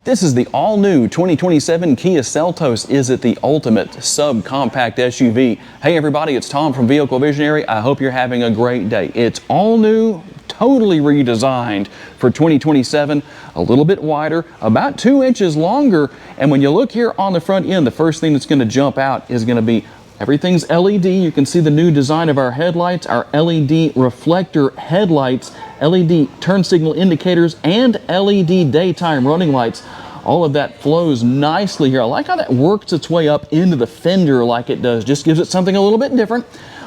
This is the all-new 2027 Kia Seltos. Is it the ultimate subcompact SUV? Hey everybody, it's Tom from Vehicle Visionary. I hope you're having a great day. It's all new, totally redesigned for 2027, a little bit wider, about 2 inches longer. And when you look here on the front end, the first thing that's going to jump out is going to be everything's LED. You can see the new design of our headlights, our LED reflector headlights, LED turn signal indicators, and LED daytime running lights. All of that flows nicely here. I like how that works its way up into the fender like it does. Just gives it something a little bit different.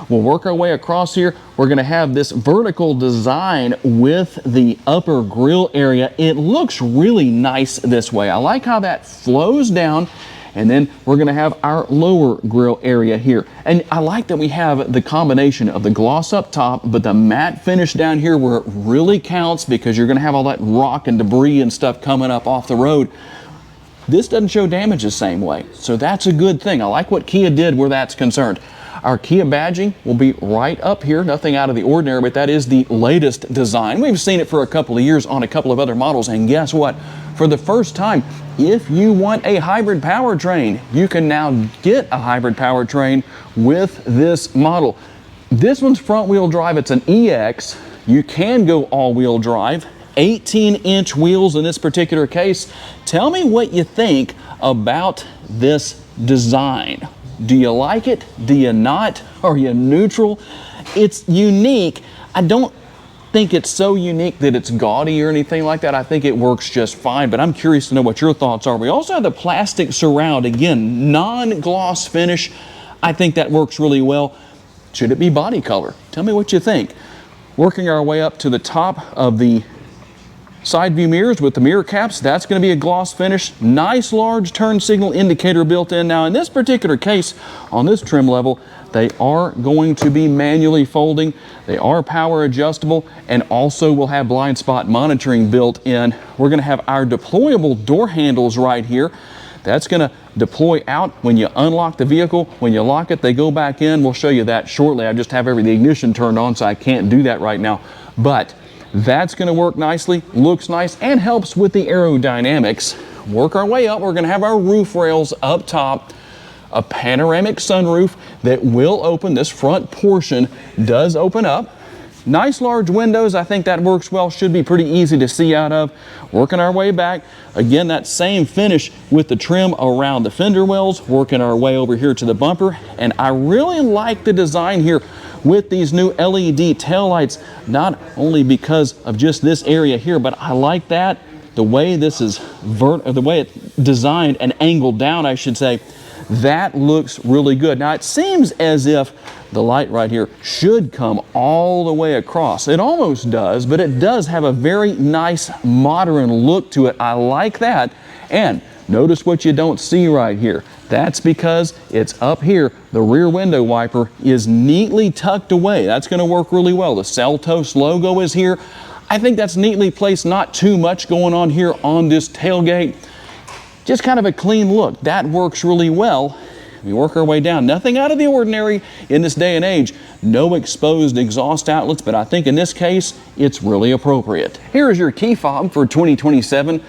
We'll work our way across here. We're going to have this vertical design with the upper grille area. It looks really nice this way. I like how that flows down. And then we're going to have our lower grille area here. And I like that we have the combination of the gloss up top, but the matte finish down here where it really counts, because you're going to have all that rock and debris and stuff coming up off the road. This doesn't show damage the same way, so that's a good thing. I like what Kia did where that's concerned. Our Kia badging will be right up here, nothing out of the ordinary, but that is the latest design. We've seen it for a couple of years on a couple of other models, and guess what? For the first time, if you want a hybrid powertrain, you can now get a hybrid powertrain with this model. This one's front-wheel drive. It's an EX. You can go all-wheel drive. 18-inch wheels in this particular case. Tell me what you think about this design. Do you like it? Do you not? Are you neutral? It's unique. I don't think it's so unique that it's gaudy or anything like that. I think it works just fine, but I'm curious to know what your thoughts are. We also have the plastic surround, again, non-gloss finish. I think that works really well. Should it be body color? Tell me what you think. Working our way up to the top of the side view mirrors with the mirror caps, that's going to be a gloss finish. Nice large turn signal indicator built in. Now in this particular case, on this trim level, they are going to be manually folding. They are power adjustable, and also will have blind spot monitoring built in. We're going to have our deployable door handles right here. That's going to deploy out when you unlock the vehicle. When you lock it, they go back in. We'll show you that shortly. I just have the ignition turned on, so I can't do that right now. But that's going to work nicely, looks nice, and helps with the aerodynamics. Work our way up. We're going to have our roof rails up top, a panoramic sunroof that will open. This front portion does open up. Nice large windows. I think that works well. Should be pretty easy to see out of. Working our way back. Again, that same finish with the trim around the fender wells. Working our way over here to the bumper. And I really like the design here with these new LED taillights, not only because of just this area here, but I like that the way this is the way it's designed and angled down, I should say. That looks really good. Now it seems as if the light right here should come all the way across. It almost does, but it does have a very nice modern look to it. I like that. And notice what you don't see right here. That's because it's up here. The rear window wiper is neatly tucked away. That's going to work really well. The Seltos logo is here. I think that's neatly placed. Not too much going on here on this tailgate. Just kind of a clean look. That works really well. We work our way down. Nothing out of the ordinary in this day and age. No exposed exhaust outlets, but I think in this case, it's really appropriate. Here is your key fob for 2027.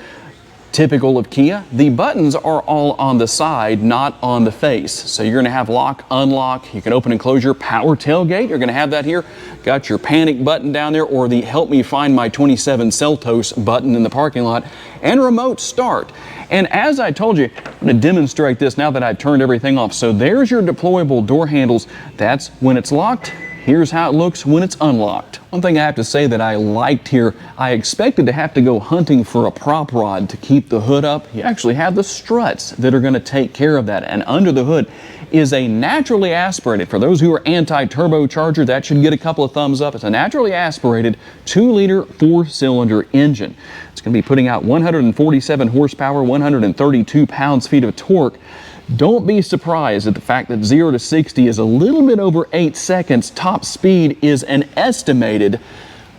Typical of Kia, the buttons are all on the side, not on the face. So you're going to have lock, unlock. You can open and close your power tailgate. You're going to have that here. Got your panic button down there, or the help me find my 27 Seltos button in the parking lot, and remote start. And as I told you, I'm going to demonstrate this now that I turned everything off. So there's your deployable door handles. That's when it's locked. Here's how it looks when it's unlocked. One thing I have to say that I liked here, I expected to have to go hunting for a prop rod to keep the hood up. You actually have the struts that are going to take care of that. And under the hood is a naturally aspirated, for those who are anti-turbocharger, that should get a couple of thumbs up. It's a naturally aspirated 2-liter 4-cylinder engine. It's going to be putting out 147 horsepower, 132 pounds-feet of torque. Don't be surprised at the fact that 0 to 60 is a little bit over 8 seconds. Top speed is an estimated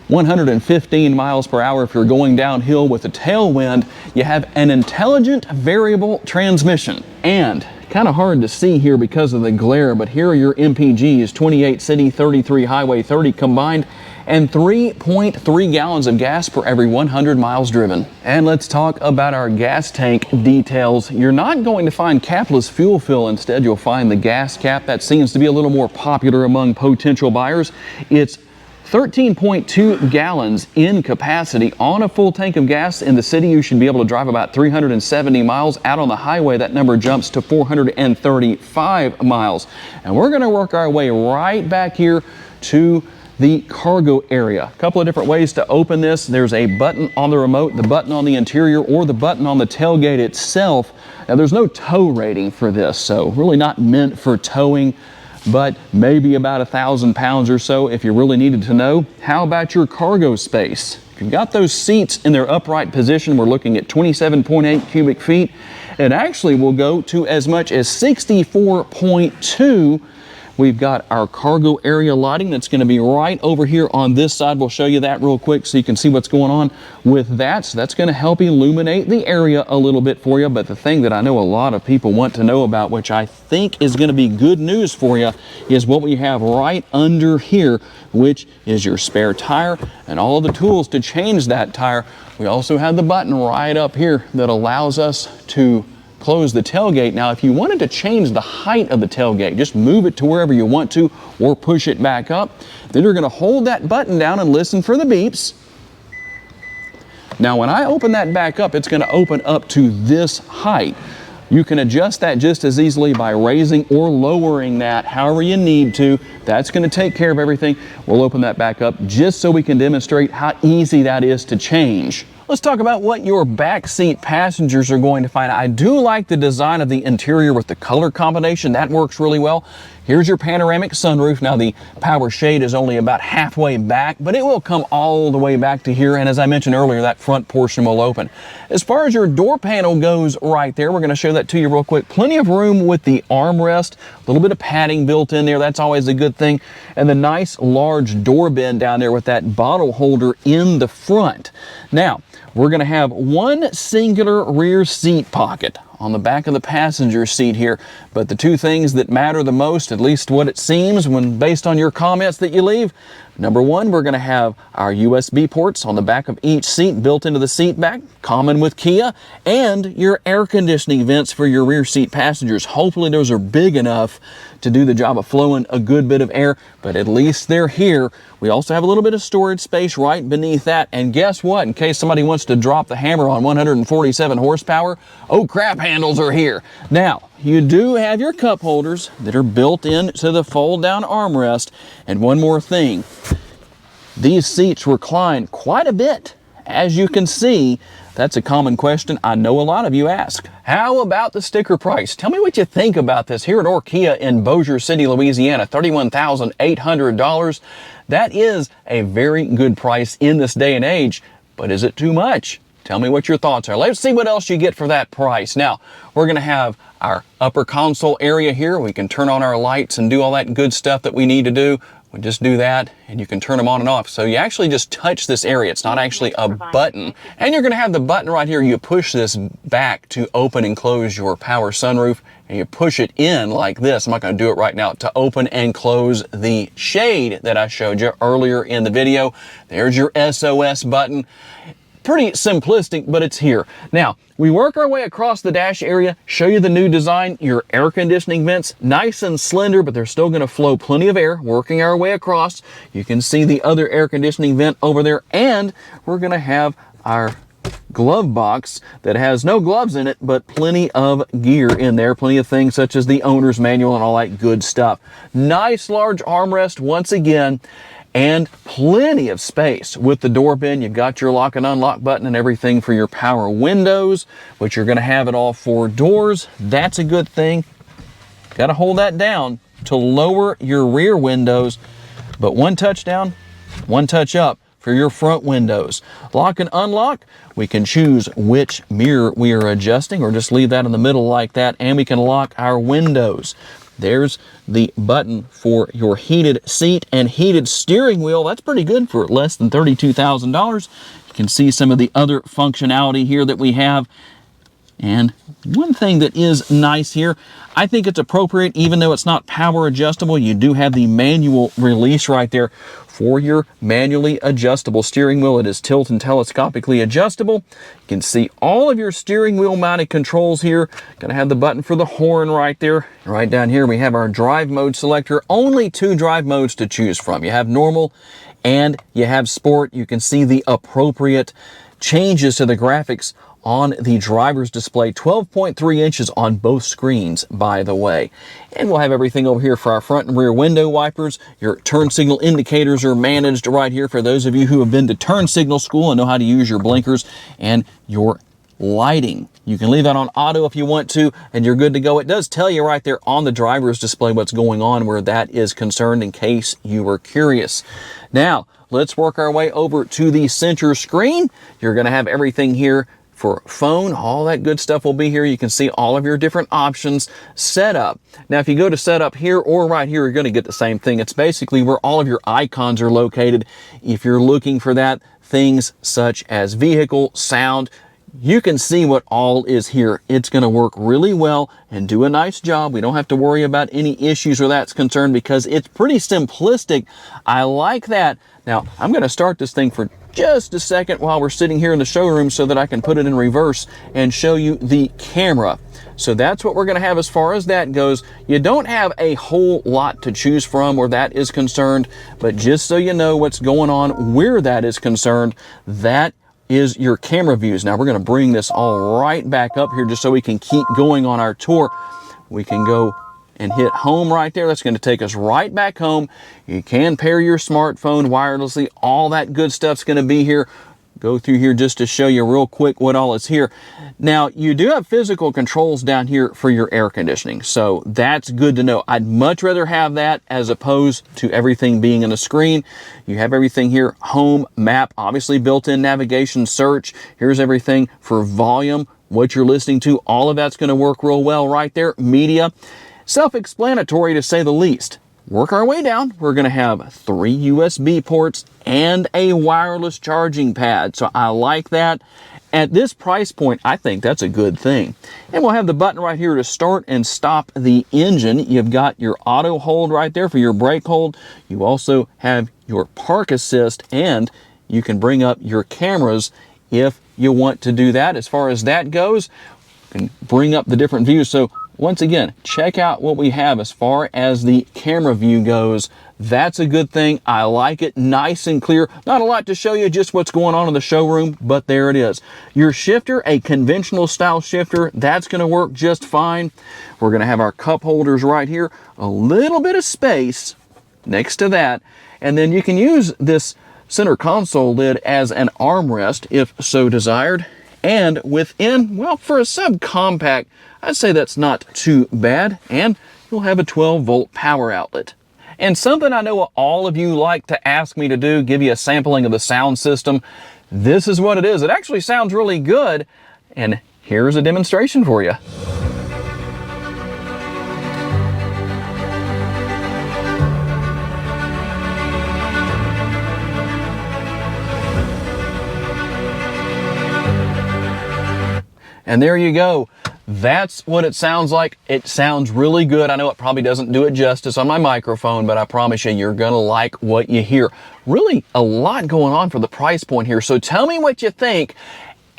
115 miles per hour if you're going downhill with a tailwind. You have an intelligent variable transmission. And kind of hard to see here because of the glare, but here are your MPGs, 28 city, 33 highway, 30 combined. and 3.3 gallons of gas per every 100 miles driven. And let's talk about our gas tank details. You're not going to find capless fuel fill. Instead, you'll find the gas cap. That seems to be a little more popular among potential buyers. It's 13.2 gallons in capacity. On a full tank of gas in the city, you should be able to drive about 370 miles. Out on the highway, that number jumps to 435 miles. And we're going to work our way right back here to the cargo area. A couple of different ways to open this. There's a button on the remote, the button on the interior, or the button on the tailgate itself. Now, there's no tow rating for this, so really not meant for towing, but maybe about 1,000 pounds or so if you really needed to know. How about your cargo space? If you've got those seats in their upright position, we're looking at 27.8 cubic feet. It actually will go to as much as 64.2. We've got our cargo area lighting that's going to be right over here on this side. We'll show you that real quick so you can see what's going on with that. So that's going to help illuminate the area a little bit for you. But the thing that I know a lot of people want to know about, which I think is going to be good news for you, is what we have right under here, which is your spare tire and all of the tools to change that tire. We also have the button right up here that allows us to close the tailgate. Now, if you wanted to change the height of the tailgate, just move it to wherever you want to or push it back up. Then you're going to hold that button down and listen for the beeps. Now, when I open that back up, it's going to open up to this height. You can adjust that just as easily by raising or lowering that however you need to. That's going to take care of everything. We'll open that back up just so we can demonstrate how easy that is to change. Let's talk about what your backseat passengers are going to find. I do like the design of the interior with the color combination. That works really well. Here's your panoramic sunroof. Now, the power shade is only about halfway back, but it will come all the way back to here. And as I mentioned earlier, that front portion will open. As far as your door panel goes right there, we're going to show that to you real quick. Plenty of room with the armrest, a little bit of padding built in there. That's always a good thing. And the nice large door bin down there with that bottle holder in the front. Now, we're going to have one singular rear seat pocket on the back of the passenger seat here. But the two things that matter the most, at least what it seems when based on your comments that you leave, number one, we're going to have our USB ports on the back of each seat built into the seat back, common with Kia, and your air conditioning vents for your rear seat passengers. Hopefully those are big enough to do the job of flowing a good bit of air, but at least they're here. We also have a little bit of storage space right beneath that. And guess what? In case somebody wants to drop the hammer on 147 horsepower, oh crap, handles are here. Now, you do have your cup holders that are built into the fold-down armrest. And one more thing, these seats recline quite a bit. As you can see, that's a common question I know a lot of you ask. How about the sticker price? Tell me what you think about this here at Kia in Bossier City, Louisiana, $31,800. That is a very good price in this day and age, but is it too much? Tell me what your thoughts are. Let's see what else you get for that price. Now, we're going to have our upper console area here. We can turn on our lights and do all that good stuff that we need to do. We just do that and you can turn them on and off. So you actually just touch this area. It's not actually a button. And you're going to have the button right here. You push this back to open and close your power sunroof, and you push it in like this. I'm not going to do it right now, to open and close the shade that I showed you earlier in the video. There's your SOS button. Pretty simplistic, but it's here. Now, we work our way across the dash area, show you the new design, your air conditioning vents, nice and slender, but they're still gonna flow plenty of air, working our way across. You can see the other air conditioning vent over there, and we're gonna have our glove box that has no gloves in it, but plenty of gear in there, plenty of things such as the owner's manual and all that good stuff. Nice large armrest once again, and plenty of space with the door bin. You've got your lock and unlock button and everything for your power windows, which you're going to have it all 4 doors. That's a good thing. Got to hold that down to lower your rear windows, but one touch down, one touch up for your front windows. Lock and unlock, we can choose which mirror we are adjusting or just leave that in the middle like that, and we can lock our windows. There's the button for your heated seat and heated steering wheel. That's pretty good for less than $32,000. You can see some of the other functionality here that we have And one thing that is nice here, I think it's appropriate, even though it's not power adjustable, you do have the manual release right there for your manually adjustable steering wheel. It is tilt and telescopically adjustable. You can see all of your steering wheel mounted controls here. Gonna have the button for the horn right there. Right down here we have our drive mode selector. Only 2 drive modes to choose from. You have normal and you have sport. You can see the appropriate changes to the graphics on the driver's display. 12.3 inches on both screens, by the way. And we'll have everything over here for our front and rear window wipers. Your turn signal indicators are managed right here for those of you who have been to turn signal school and know how to use your blinkers, and your lighting. You can leave that on auto if you want to, and you're good to go. It does tell you right there on the driver's display what's going on where that is concerned, in case you were curious. Now, let's work our way over to the center screen. You're going to have everything here for phone. All that good stuff will be here. You can see all of your different options. Setup. Now, if you go to setup here or right here, you're going to get the same thing. It's basically where all of your icons are located. If you're looking for that, things such as vehicle, sound, you can see what all is here. It's going to work really well and do a nice job. We don't have to worry about any issues where that's concerned because it's pretty simplistic. I like that. Now, I'm going to start this thing for just a second while we're sitting here in the showroom so that I can put it in reverse and show you the camera. So that's what we're going to have as far as that goes. You don't have a whole lot to choose from where that is concerned, but just so you know what's going on where that is concerned, that is your camera views. Now we're going to bring this all right back up here just so we can keep going on our tour. We can go and hit home right there. That's going to take us right back home. You can pair your smartphone wirelessly. All that good stuff's going to be here. Go through here just to show you real quick what all is here. Now, you do have physical controls down here for your air conditioning, so that's good to know. I'd much rather have that as opposed to everything being in a screen. You have everything here, home, map, obviously built-in navigation, search. Here's everything for volume, what you're listening to. All of that's going to work real well right there. Media. Self-explanatory to say the least. Work our way down. We're going to have 3 USB ports and a wireless charging pad. So I like that. At this price point, I think that's a good thing. And we'll have the button right here to start and stop the engine. You've got your auto hold right there for your brake hold. You also have your park assist, and you can bring up your cameras if you want to do that. As far as that goes, you can bring up the different views. So once again, check out what we have as far as the camera view goes. That's a good thing. I like it. Nice and clear. Not a lot to show you, just what's going on in the showroom, but there it is. Your shifter, a conventional style shifter, that's going to work just fine. We're going to have our cup holders right here. A little bit of space next to that. And then you can use this center console lid as an armrest if so desired. And within, well, for a subcompact, I'd say that's not too bad. And you'll have a 12-volt power outlet. And something I know all of you like to ask me to do, give you a sampling of the sound system. This is what it is. It actually sounds really good. And here's a demonstration for you. And there you go. That's what it sounds like. It sounds really good. I know it probably doesn't do it justice on my microphone, but I promise you, you're going to like what you hear. Really a lot going on for the price point here. So tell me what you think.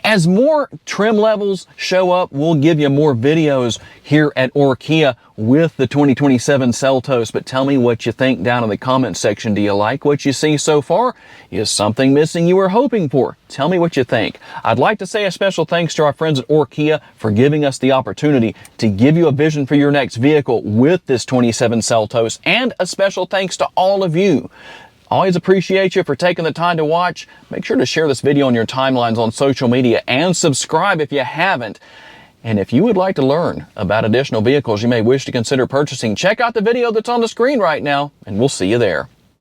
As more trim levels show up, we'll give you more videos here at Kia with the 2027 Seltos. But tell me what you think down in the comment section. Do you like what you see so far? Is something missing you were hoping for? Tell me what you think. I'd like to say a special thanks to our friends at Kia for giving us the opportunity to give you a vision for your next vehicle with this 27 Seltos, and a special thanks to all of you. Always appreciate you for taking the time to watch. Make sure to share this video on your timelines on social media and subscribe if you haven't. And if you would like to learn about additional vehicles you may wish to consider purchasing, check out the video that's on the screen right now, and we'll see you there.